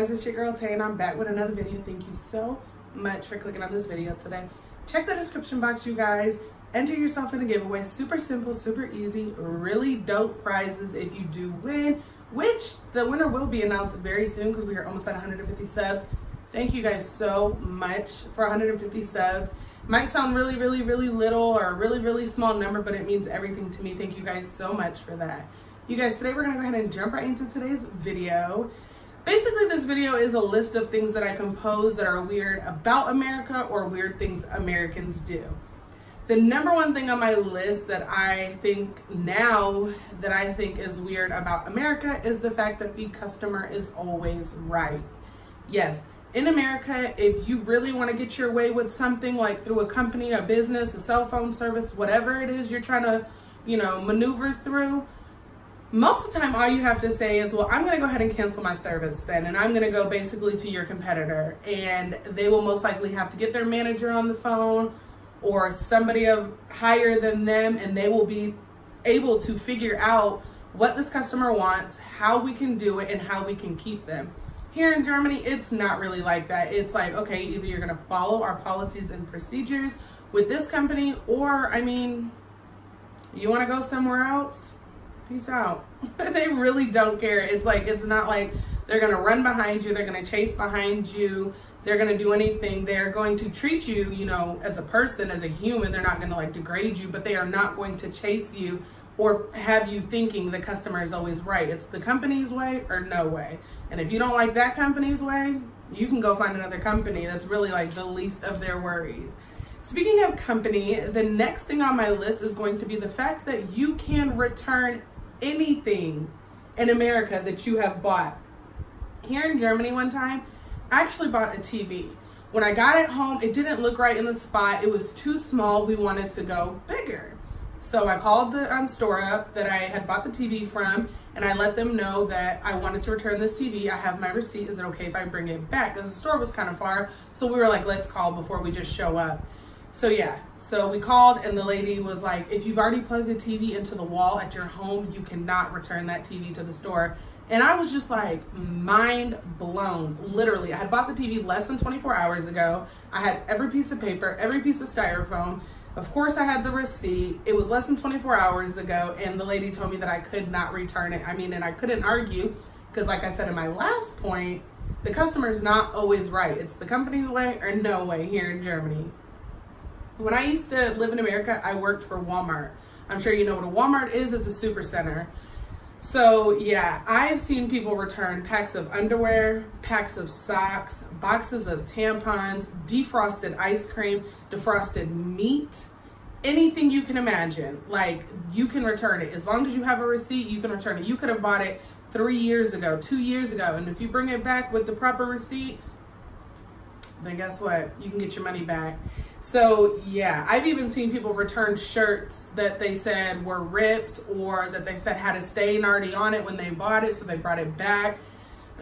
guys, it's your girl Tay and I'm back with another video. Thank you so much for clicking on this video today. Check the description box, you guys. Enter yourself in a giveaway. Super simple, super easy, really dope prizes if you do win, which the winner will be announced very soon because we are almost at 150 subs. Thank you guys so much for 150 subs. Might sound really little or a really small number, but it means everything to me. Thank you guys so much for that. You guys, today we're gonna go ahead and jump right into today's video. Basically, this video is a list of things that I composed that are weird about America or weird things Americans do. The number one thing on my list that I think is weird about America is the fact that the customer is always right. Yes, in America, if you really want to get your way with something, like through a company, a business, a cell phone service, whatever it is you're trying to, maneuver through, most of the time all you have to say is, well, I'm going to go ahead and cancel my service then, and I'm going to go basically to your competitor, and they will most likely have to get their manager on the phone or somebody higher than them, and they will be able to figure out what this customer wants, how we can do it, and how we can keep them. Here in Germany, it's not really like that. It's like, okay, either you're gonna follow our policies and procedures with this company, or, you wanna go somewhere else? Peace out. They really don't care. It's not like they're gonna run behind you, they're gonna chase behind you, they're gonna do anything. They're going to treat you, as a person, as a human. They're not gonna degrade you, but they are not going to chase you or have you thinking the customer is always right. It's the company's way or no way. And if you don't like that company's way, you can go find another company. That's really the least of their worries. Speaking of company, the next thing on my list is going to be the fact that you can return anything in America that you have bought. Here in Germany one time, I actually bought a TV. When I got it home, it didn't look right in the spot. It was too small. We wanted to go bigger. So I called the store up that I had bought the TV from, and I let them know that I wanted to return this TV. I have my receipt. Is it okay if I bring it back? Because the store was kind of far. So we were like, let's call before we just show up. So yeah, so we called, and the lady was like, if you've already plugged the TV into the wall at your home, you cannot return that TV to the store. And I was just like mind blown. Literally, I had bought the TV less than 24 hours ago. I had every piece of paper, every piece of styrofoam. Of course, I had the receipt. It was less than 24 hours ago, and the lady told me that I could not return it. And I couldn't argue because, like I said in my last point, the customer is not always right. It's the company's way or no way here in Germany. When I used to live in America, I worked for Walmart. I'm sure you know what a Walmart is. It's a super center. So yeah, I've seen people return packs of underwear, packs of socks, boxes of tampons, defrosted ice cream, defrosted meat, anything you can imagine. You can return it. As long as you have a receipt, you can return it. You could have bought it 3 years ago, 2 years ago, and if you bring it back with the proper receipt, then guess what? You can get your money back. So yeah, I've even seen people return shirts that they said were ripped or that they said had a stain already on it when they bought it, so they brought it back,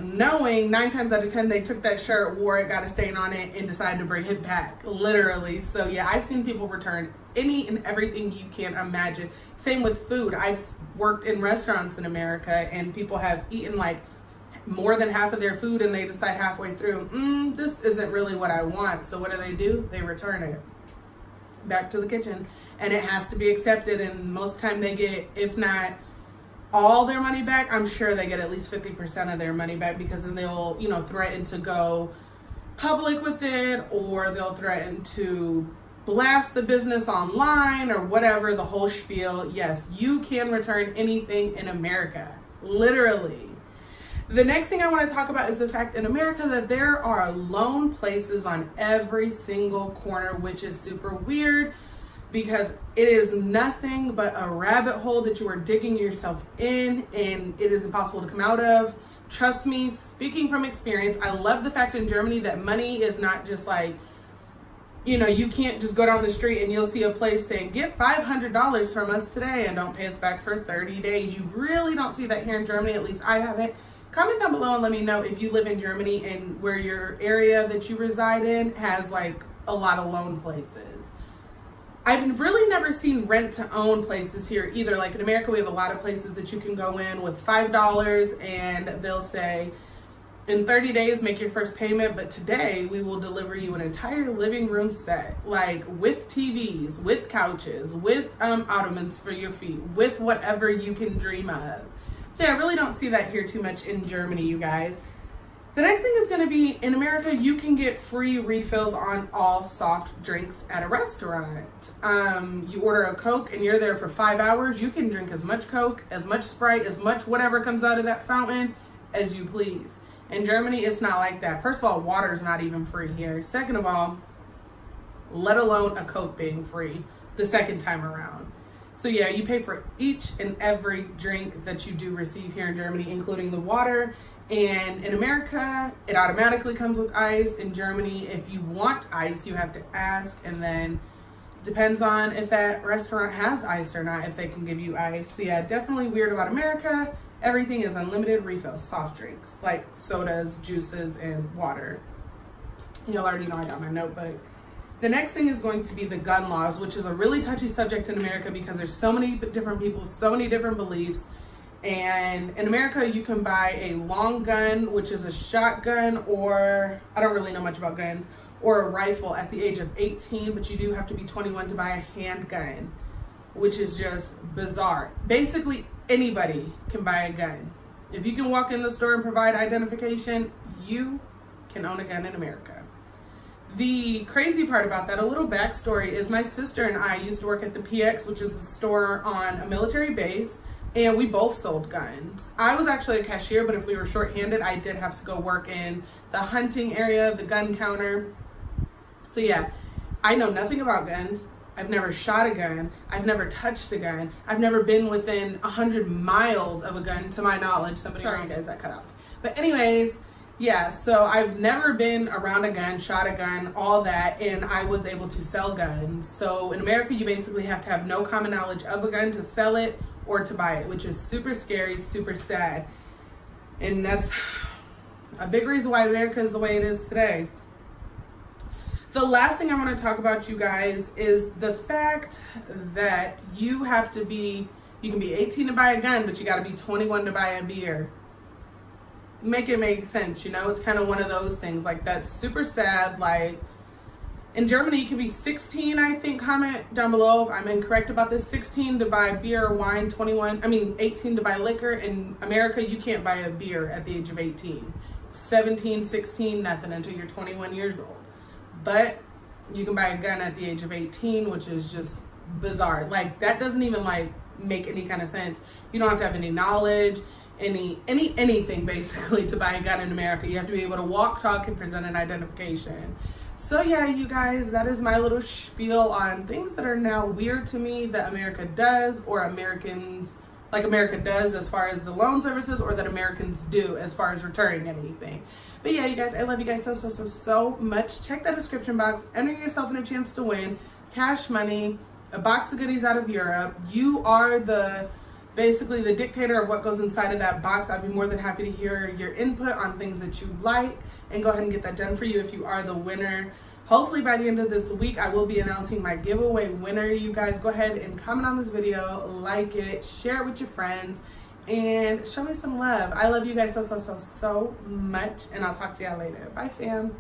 knowing 9 times out of 10 they took that shirt, wore it, got a stain on it, and decided to bring it back, literally. So yeah, I've seen people return any and everything you can imagine. Same with food. I've worked in restaurants in America, and people have eaten more than half of their food, and they decide halfway through, this isn't really what I want. So what do? They return it back to the kitchen, and it has to be accepted. And most time they get, if not all their money back, I'm sure they get at least 50% of their money back, because then they'll, threaten to go public with it, or they'll threaten to blast the business online or whatever, the whole spiel. Yes, you can return anything in America, literally. The next thing I want to talk about is the fact in America that there are loan places on every single corner, which is super weird because it is nothing but a rabbit hole that you are digging yourself in, and it is impossible to come out of. Trust me, speaking from experience, I love the fact in Germany that money is not just you can't just go down the street and you'll see a place saying, get $500 from us today and don't pay us back for 30 days. You really don't see that here in Germany. At least I haven't. Comment down below and let me know if you live in Germany and where your area that you reside in has a lot of loan places. I've really never seen rent to own places here either. In America, we have a lot of places that you can go in with $5 and they'll say, in 30 days, make your first payment. But today we will deliver you an entire living room set, like with TVs, with couches, with ottomans for your feet, with whatever you can dream of. So yeah, I really don't see that here too much in Germany, you guys. The next thing is going to be, in America, you can get free refills on all soft drinks at a restaurant. You order a Coke and you're there for 5 hours, you can drink as much Coke, as much Sprite, as much whatever comes out of that fountain as you please. In Germany, it's not like that. First of all, water is not even free here. Second of all, let alone a Coke being free the second time around. So yeah, you pay for each and every drink that you do receive here in Germany, including the water. And in America, it automatically comes with ice. In Germany, if you want ice, you have to ask, and then depends on if that restaurant has ice or not, if they can give you ice. So yeah, definitely weird about America. Everything is unlimited refills, soft drinks, like sodas, juices, and water. You'll already know I got my notebook. The next thing is going to be the gun laws, which is a really touchy subject in America because there's so many different people, so many different beliefs. And in America, you can buy a long gun, which is a shotgun, or I don't really know much about guns, or a rifle at the age of 18, but you do have to be 21 to buy a handgun, which is just bizarre. Basically, anybody can buy a gun. If you can walk in the store and provide identification, you can own a gun in America. The crazy part about that, a little backstory, is my sister and I used to work at the PX, which is a store on a military base, and we both sold guns. I was actually a cashier, but if we were shorthanded, I did have to go work in the hunting area, the gun counter. So yeah, I know nothing about guns. I've never shot a gun. I've never touched a gun. I've never been within 100 miles of a gun, to my knowledge. Sorry guys, that cut off. But anyways, yeah, so I've never been around a gun, shot a gun, all that, and I was able to sell guns. So in America, you basically have to have no common knowledge of a gun to sell it or to buy it, which is super scary, super sad. And that's a big reason why America is the way it is today. The last thing I want to talk about, you guys, is the fact that you have to be, you can be 18 to buy a gun, but you got to be 21 to buy a beer. Make it make sense, you know? It's kind of one of those things. Like, that's super sad. Like, in Germany, you can be 16, I think. Comment down below if I'm incorrect about this. 16 to buy beer or wine, 18 to buy liquor. In America, you can't buy a beer at the age of 18. 17, 16, nothing until you're 21 years old. But you can buy a gun at the age of 18, which is just bizarre. Like, that doesn't even, like, make any kind of sense. You don't have to have any knowledge, anything basically to buy a gun in America. You have to be able to walk, talk, and present an identification. So yeah, you guys, that is my little spiel on things that are now weird to me that America does, or Americans, like America does as far as the loan services, or that Americans do as far as returning anything. But yeah, you guys, I love you guys so much. Check that description box. Enter yourself in a chance to win cash money, a box of goodies out of Europe. You are basically the dictator of what goes inside of that box. I'd be more than happy to hear your input on things that you like, and go ahead and get that done for you if you are the winner. Hopefully by the end of this week, I will be announcing my giveaway winner. You guys go ahead and comment on this video, like it, share it with your friends, and show me some love. I love you guys so much, and I'll talk to y'all later. Bye, fam.